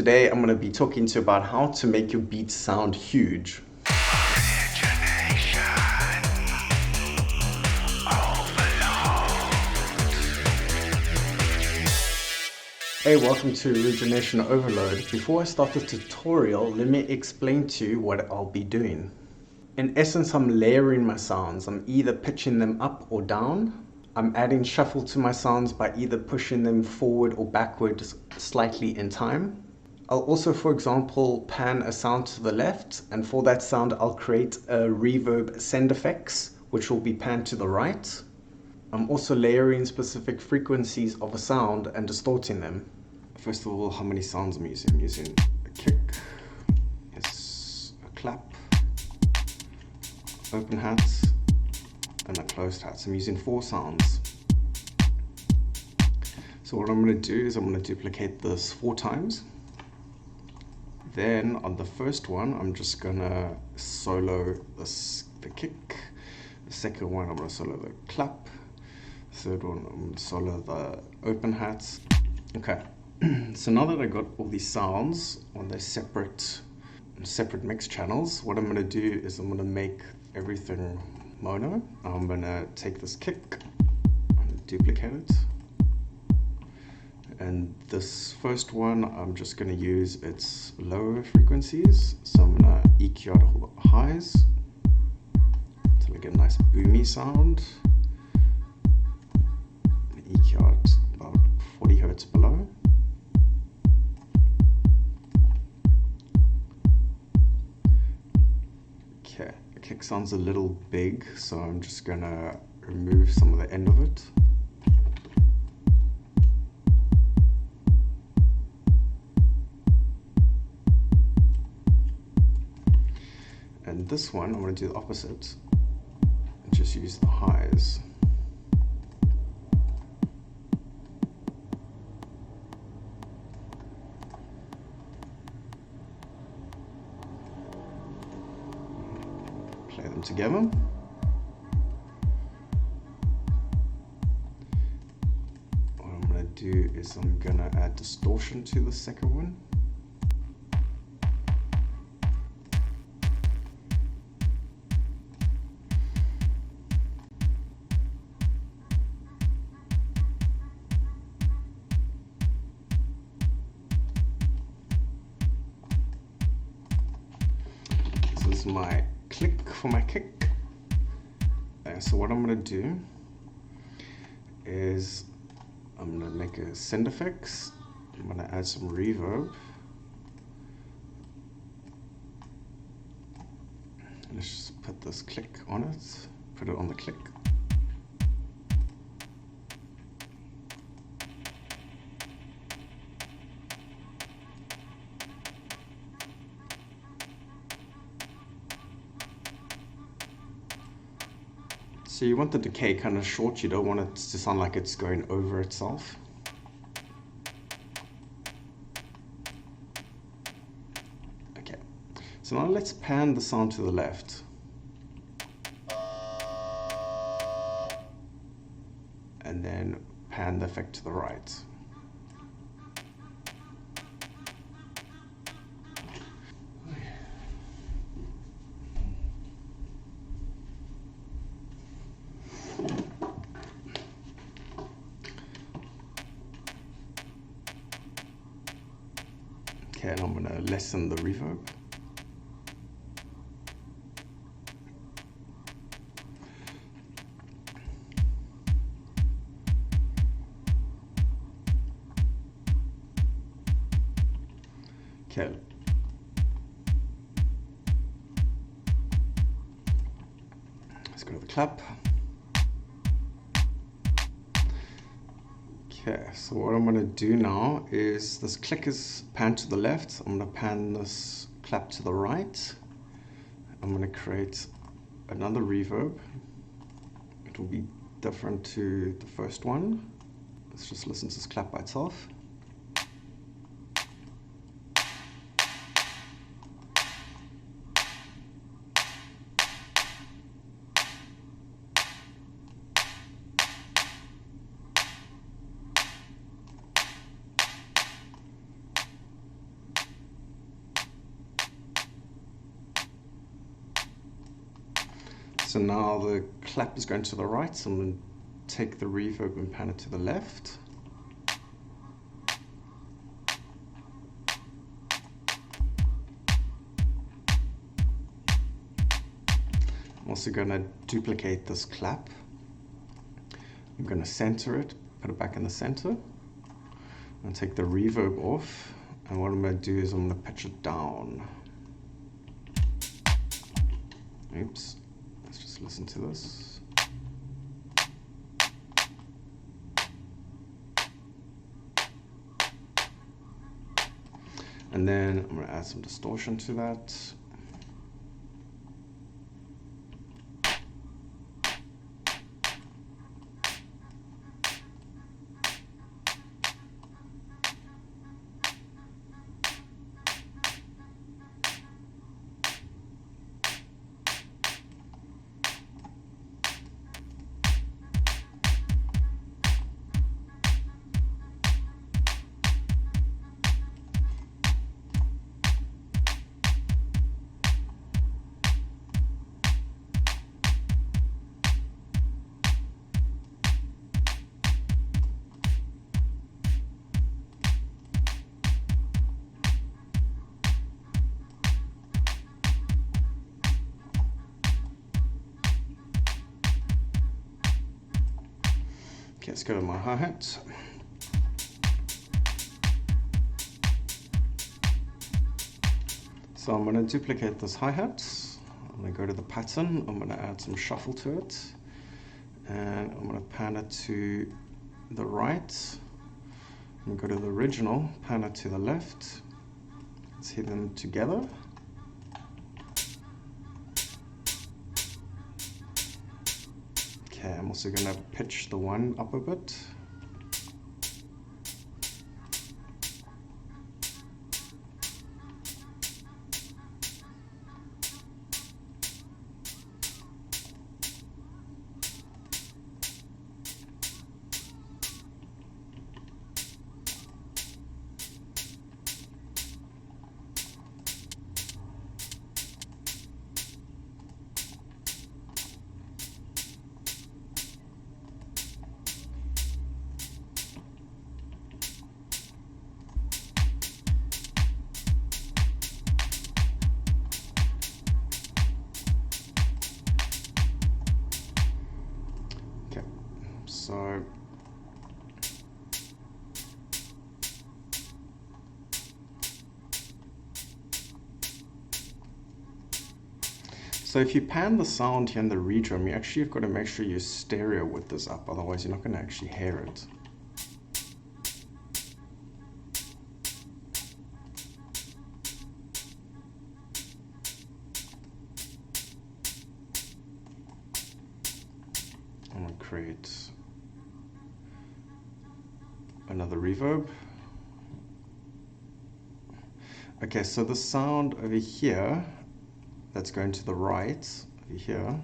Today I'm going to be talking to you about how to make your beats sound huge. Hey, welcome to Origination Overload. Before I start the tutorial, let me explain to you what I'll be doing. In essence, I'm layering my sounds. I'm either pitching them up or down. I'm adding shuffle to my sounds by either pushing them forward or backwards slightly in time. I'll also, for example, pan a sound to the left, and for that sound I'll create a reverb send effects, which will be panned to the right. I'm also layering specific frequencies of a sound and distorting them. First of all, how many sounds I'm using? I'm using a kick, yes, a clap, open hat, and a closed hat. So I'm using 4 sounds. So what I'm going to do is I'm going to duplicate this 4 times. Then on the first one, I'm just going to solo the kick. The second one, I'm going to solo the clap. Third one, I'm going to solo the open hats. Okay, so now that I got all these sounds on their separate mix channels, what I'm going to do is I'm going to make everything mono. I'm going to take this kick and duplicate it. And this first one, I'm just going to use its lower frequencies. So I'm going to EQ out all the highs until I get a nice boomy sound. EQ out about 40 hertz below. Okay, the kick sounds a little big, so I'm just going to remove some of the end of it. And this one, I'm going to do the opposite and just use the highs. Play them together. What I'm going to do is I'm going to add distortion to the second one. This is my click for my kick. So what I'm going to do is I'm going to make a send effects. I'm going to add some reverb. Let's just put this click on it, put it on the click. So you want the decay kind of short, you don't want it to sound like it's going over itself. Okay, so now let's pan the sound to the left. And then pan the effect to the right. Okay, and I'm going to lessen the reverb. Okay. Let's go to the clap. Okay, so what I'm going to do now is this click is panned to the left. I'm going to pan this clap to the right. I'm going to create another reverb. It will be different to the first one. Let's just listen to this clap by itself. So now the clap is going to the right, so I'm going to take the reverb and pan it to the left. I'm also going to duplicate this clap. I'm going to center it, put it back in the center, and take the reverb off. And what I'm going to do is I'm going to pitch it down. Oops, let's just listen to this. And then I'm going to add some distortion to that. Okay, let's go to my hi-hat. So I'm going to duplicate this hi-hat. I'm going to go to the pattern. I'm going to add some shuffle to it. And I'm going to pan it to the right. I'm going to go to the original, pan it to the left. Let's hit them together. Okay, I'm also going to pitch the one up a bit. So if you pan the sound here in the redrum, you actually have got to make sure your stereo width is up, otherwise you're not going to actually hear it. I'm going to create another reverb. Okay, so the sound over here, that's going to the right, over here.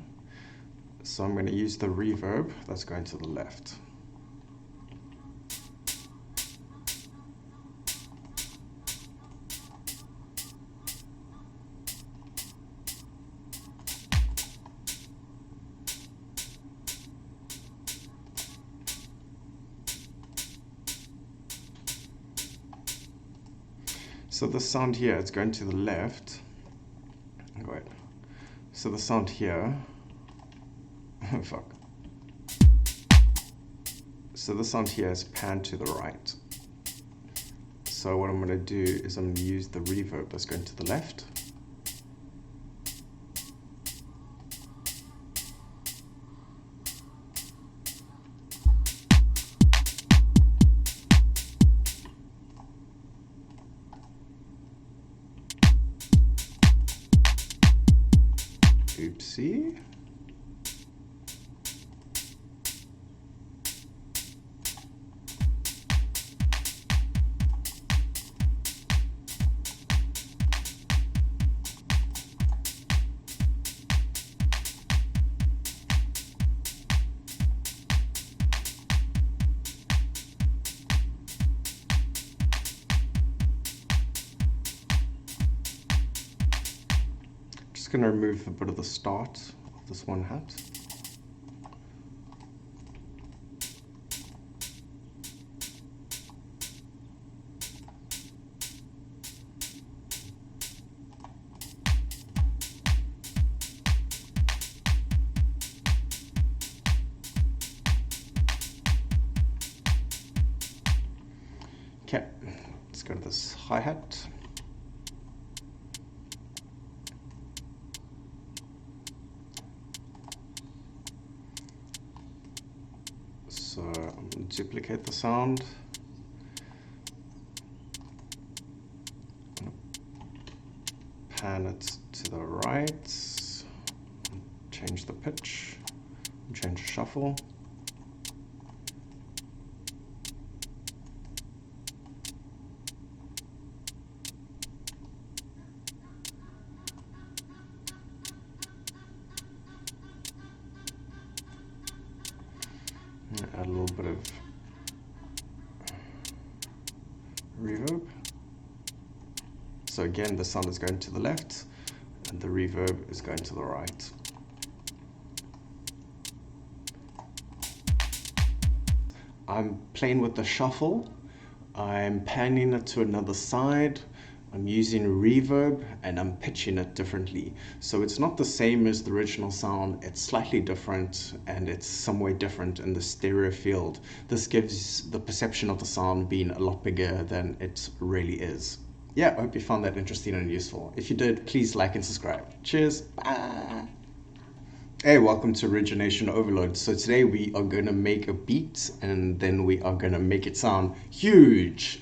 So I'm going to use the reverb that's going to the left. So the sound here, it's going to the left. Wait. So the sound here, fuck. So the sound here is panned to the right. So what I'm going to do is I'm going to use the reverb that's going to the left. Oopsie. Just going to remove a bit of the start this one hat. Okay, let's go to this hi-hat. So I'm going to duplicate the sound. Pan it to the right, change the pitch, change the shuffle. Add a little bit of reverb. So again, the sound is going to the left and the reverb is going to the right. I'm playing with the shuffle. I'm panning it to another side. I'm using reverb and I'm pitching it differently. So it's not the same as the original sound, it's slightly different and it's somewhere different in the stereo field. This gives the perception of the sound being a lot bigger than it really is. Yeah, I hope you found that interesting and useful. If you did, please like and subscribe. Cheers, bye. Hey, welcome to Origination Overload. So today we are gonna make a beat and then we are gonna make it sound huge.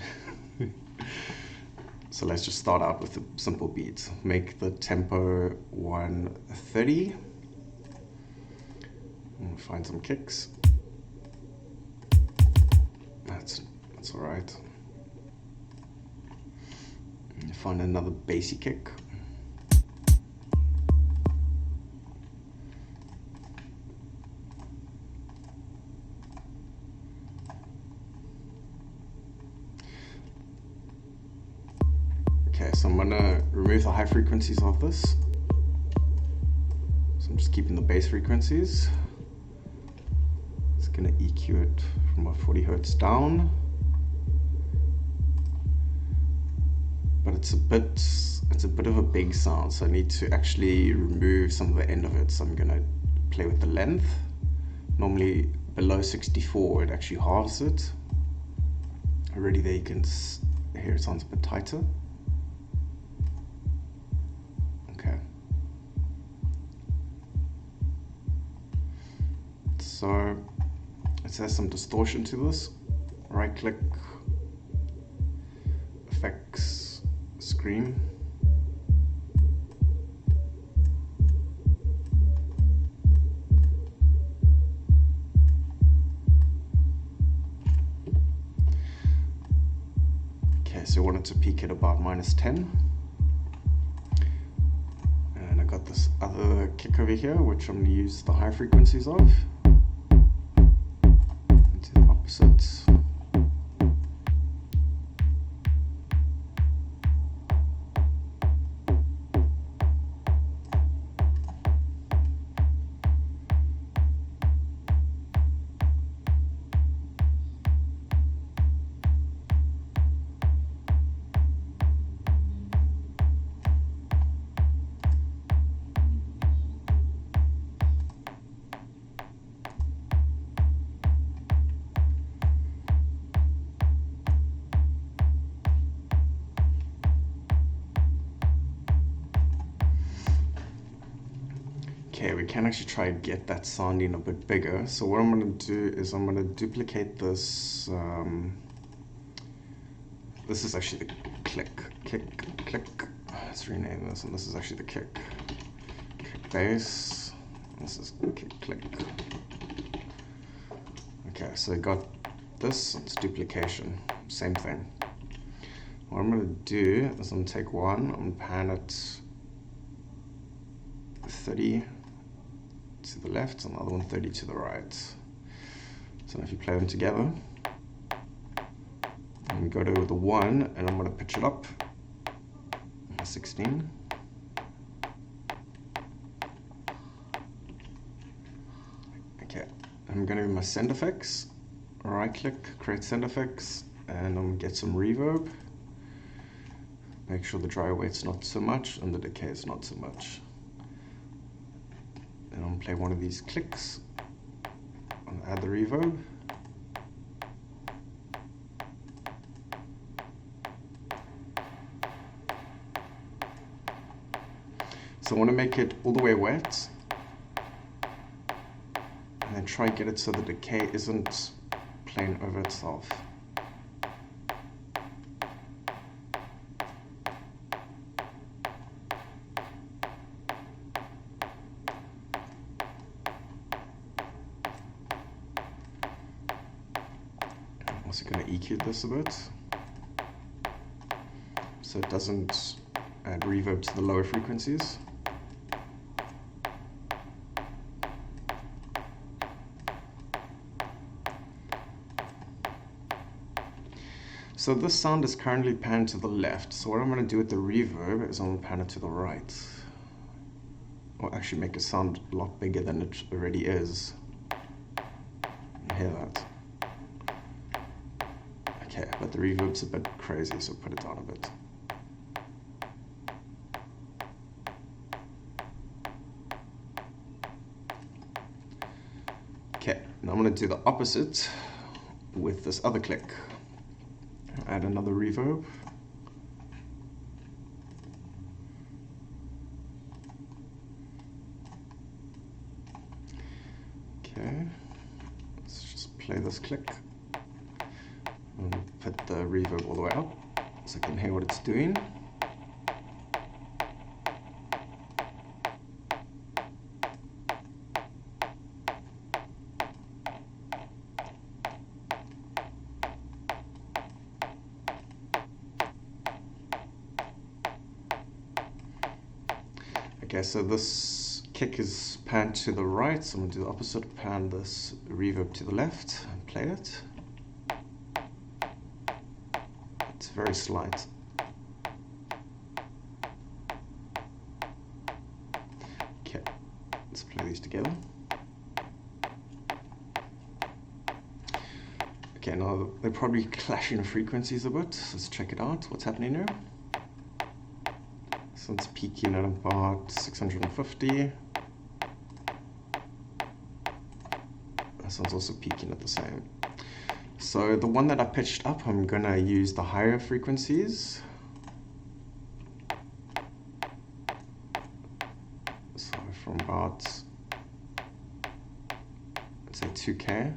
So let's just start out with a simple beat. Make the tempo 130. And find some kicks. That's all right. And find another bassy kick. Okay, so I'm gonna remove the high frequencies of this. So I'm just keeping the bass frequencies. It's gonna EQ it from about 40 Hertz down. But it's a bit of a big sound, so I need to actually remove some of the end of it. So I'm gonna play with the length. Normally below 64, it actually halves it. Already there you can hear it sounds a bit tighter. So let's add some distortion to this. Right click, effects, scream. Okay, so I wanted to peak at about -10. And I got this other kick over here, which I'm going to use the high frequencies of. Opposites. Okay, we can actually try and get that sounding a bit bigger. So what I'm going to do is I'm going to duplicate this. This is actually the kick. Let's rename this, and this is actually the kick bass. This is click. Okay, so I got this, it's duplication, same thing. What I'm going to do is I'm going to take one, I'm going to pan it 30 to the left, and the other one 30 to the right. So if you play them together, I'm going to go to the 1, and I'm going to pitch it up, 16. I'm going to my send effects, right click, create send effects, and I'm going to get some reverb. Make sure the dry weight's not so much and the decay is not so much. Then I'm going to play one of these clicks and add the reverb. So I want to make it all the way wet, and then try and get it so the decay isn't playing over itself. I'm also going to EQ this a bit, so it doesn't add reverb to the lower frequencies. So this sound is currently panned to the left. So what I'm going to do with the reverb is I'm going to pan it to the right. Or actually make it sound a lot bigger than it already is. You hear that? Okay, but the reverb's a bit crazy, so put it down a bit. Okay, now I'm going to do the opposite with this other click. Add another reverb. Okay, let's just play this click and put the reverb all the way up so I can hear what it's doing. Okay, so this kick is panned to the right, so I'm going to do the opposite, pan this reverb to the left and play it. It's very slight. Okay, let's play these together. Okay, now they're probably clashing frequencies a bit, so let's check it out. What's happening here? This one's peaking at about 650. This one's also peaking at the same. So the one that I pitched up, I'm gonna use the higher frequencies. So from about, let's say 2K.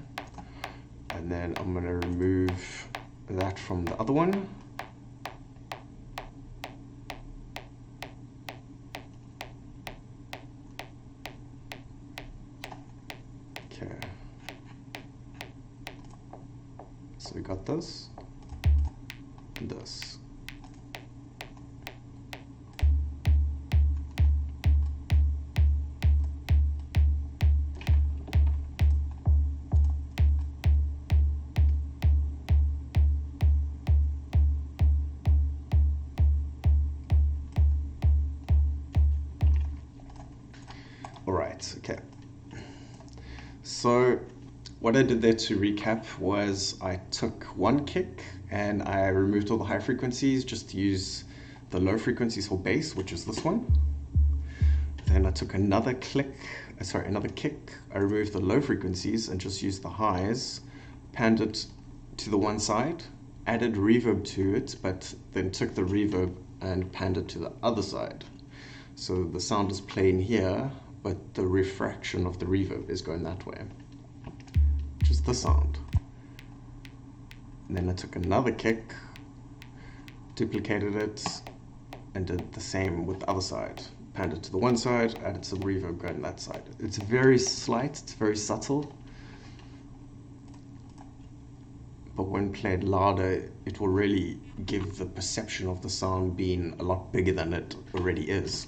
And then I'm gonna remove that from the other one. Okay, so we got this and this. All right, okay. So what I did there to recap was I took one kick and I removed all the high frequencies just to use the low frequencies for bass, which is this one. Then I took another kick, I removed the low frequencies and just used the highs, panned it to the one side, added reverb to it, but then took the reverb and panned it to the other side. So the sound is playing here, but the refraction of the reverb is going that way, which is the sound. And then I took another kick, duplicated it, and did the same with the other side. Panned it to the one side, added some reverb going that side. It's very slight, it's very subtle, but when played louder, it will really give the perception of the sound being a lot bigger than it already is.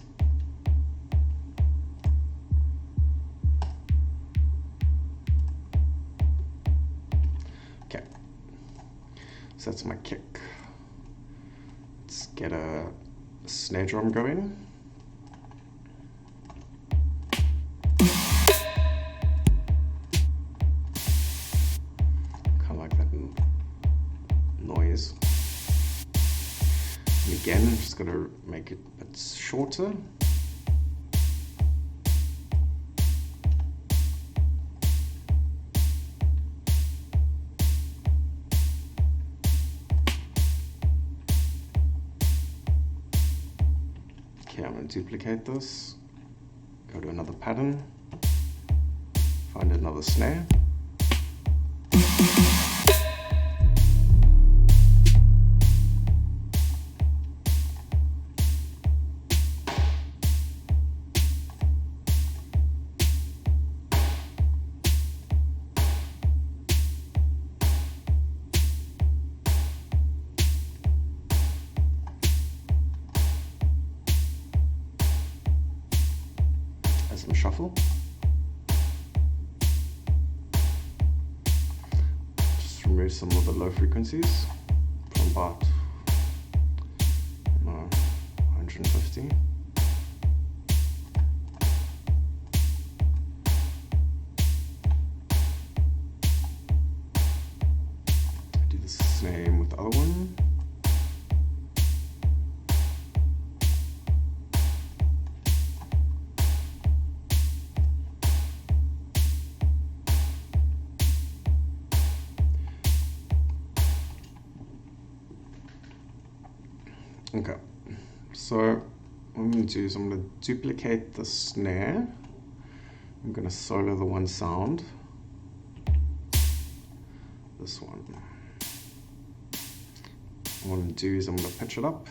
Okay, so that's my kick. Let's get a snare drum going. to make it a bit shorter. Okay, I'm going to duplicate this, go to another pattern, find another snare. Some shuffle. Just remove some of the low frequencies from about 150. Do the same with the other one. Okay, so what I'm going to do is I'm going to duplicate the snare. I'm going to solo the one sound, this one. What I'm going to do is I'm going to pitch it up.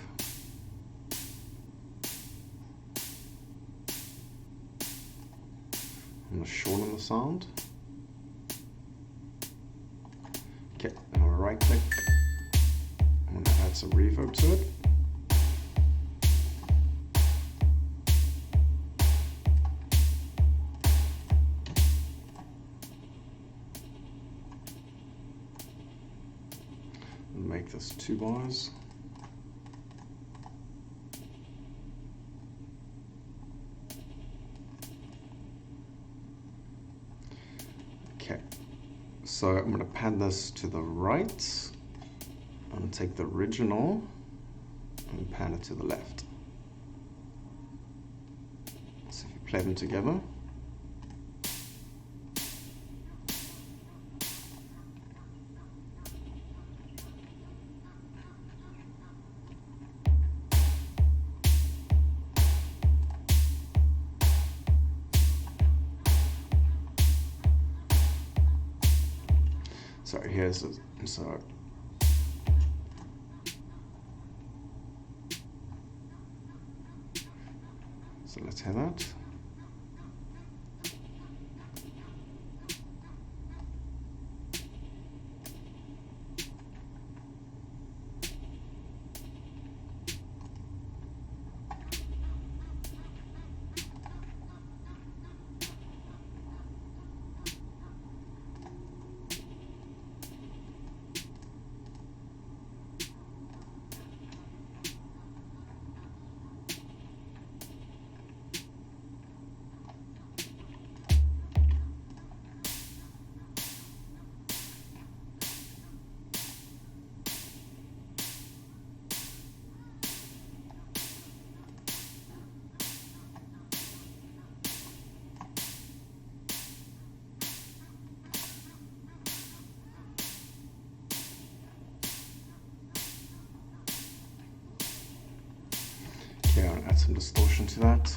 I'm going to shorten the sound. Okay, and I'll right click. I'm going to add some reverb to it. Make this 2 bars. Okay, so I'm going to pan this to the right and take the original and pan it to the left. So if you play them together, so here's a, so let's hear that. Okay, I'll add some distortion to that.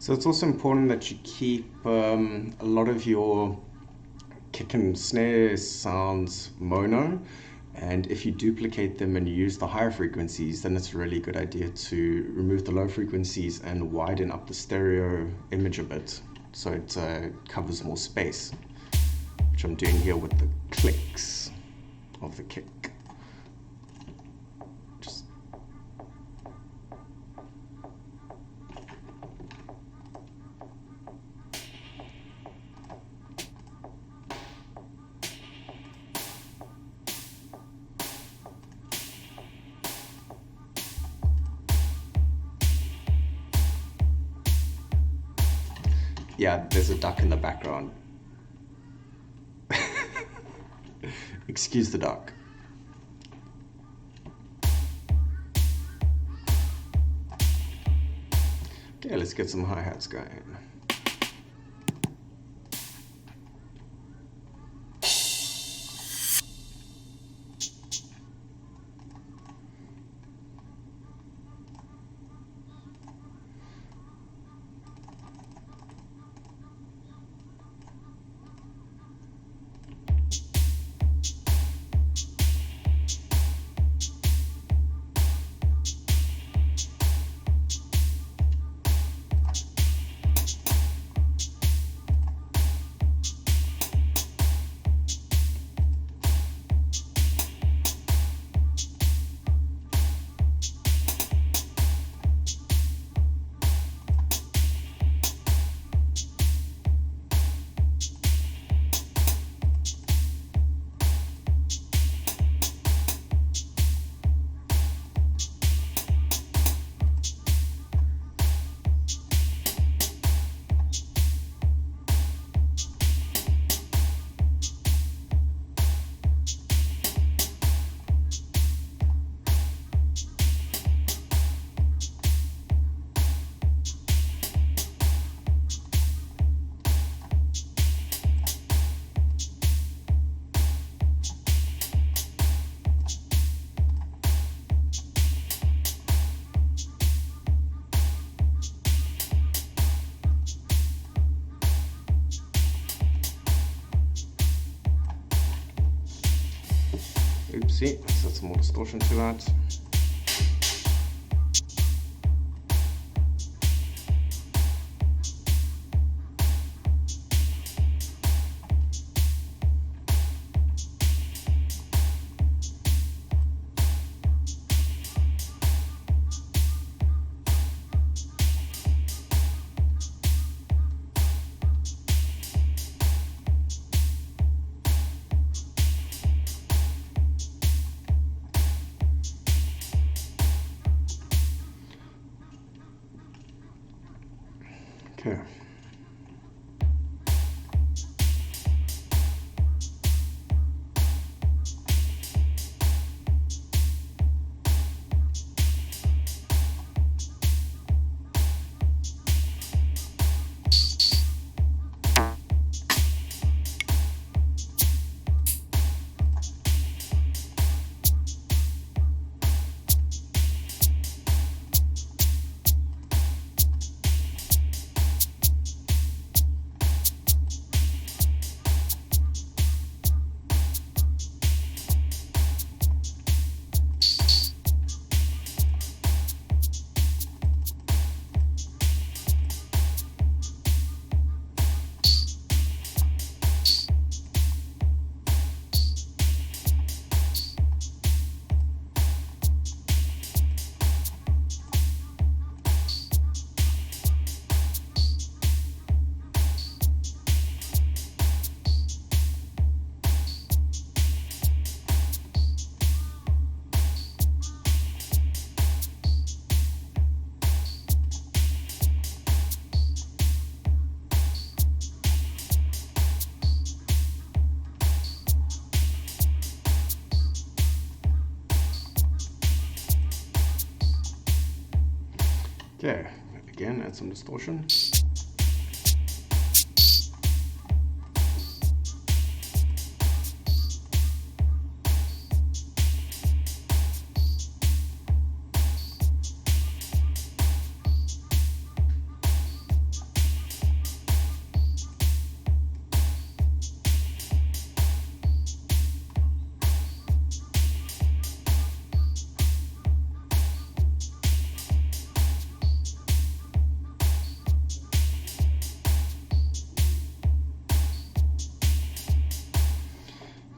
So it's also important that you keep a lot of your kick and snare sounds mono, and if you duplicate them and you use the higher frequencies, then it's a really good idea to remove the low frequencies and widen up the stereo image a bit so it covers more space, which I'm doing here with the clicks of the kick. Yeah, there's a duck in the background. Excuse the duck. Okay, let's get some hi-hats going. Oopsie, let's add some more distortion to that. Okay. Okay, again, add some distortion.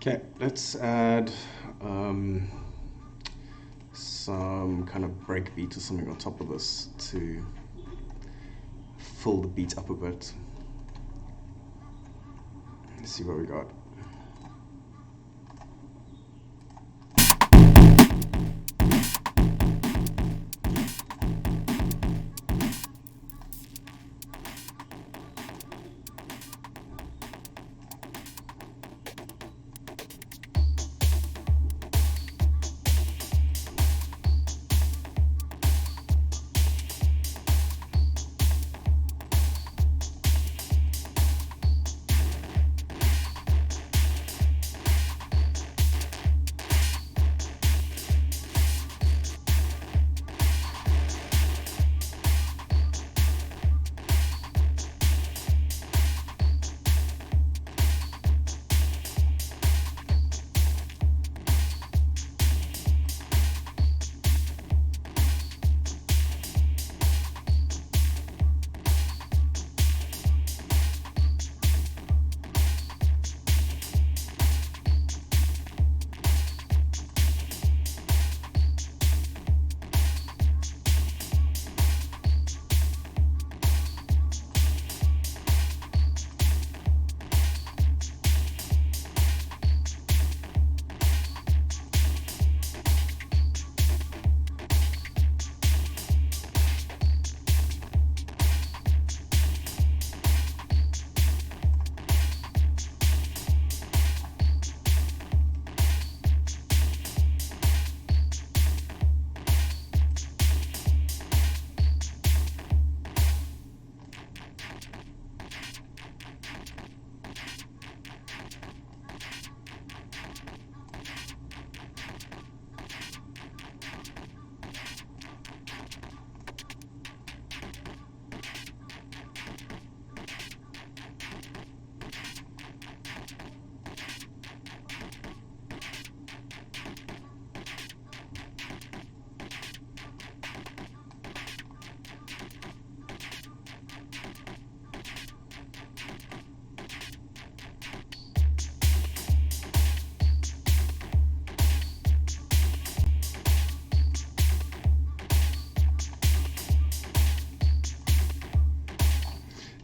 Okay, let's add some kind of break beat or something on top of this to fill the beat up a bit. Let's see what we got.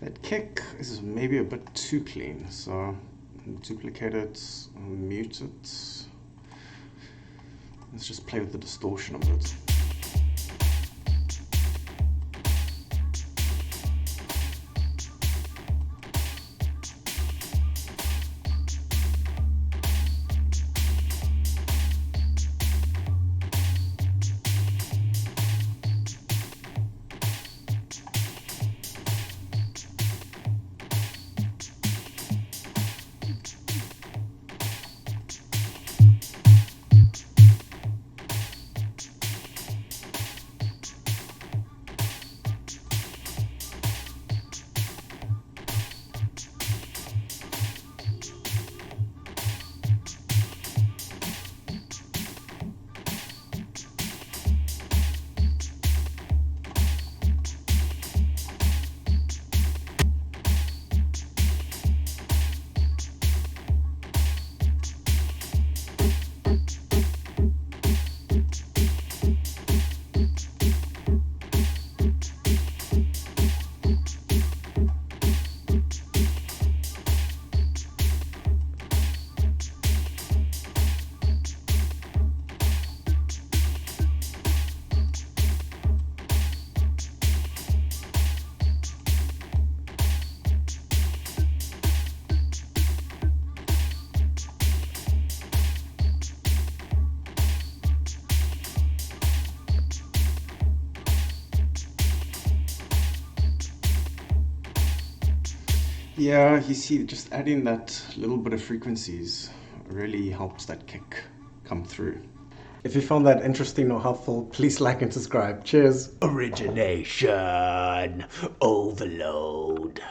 That kick is maybe a bit too clean, so duplicate it, mute it. Let's just play with the distortion a bit. Yeah, you see, just adding that little bit of frequencies really helps that kick come through. If you found that interesting or helpful, please like and subscribe. Cheers. Origination Overload.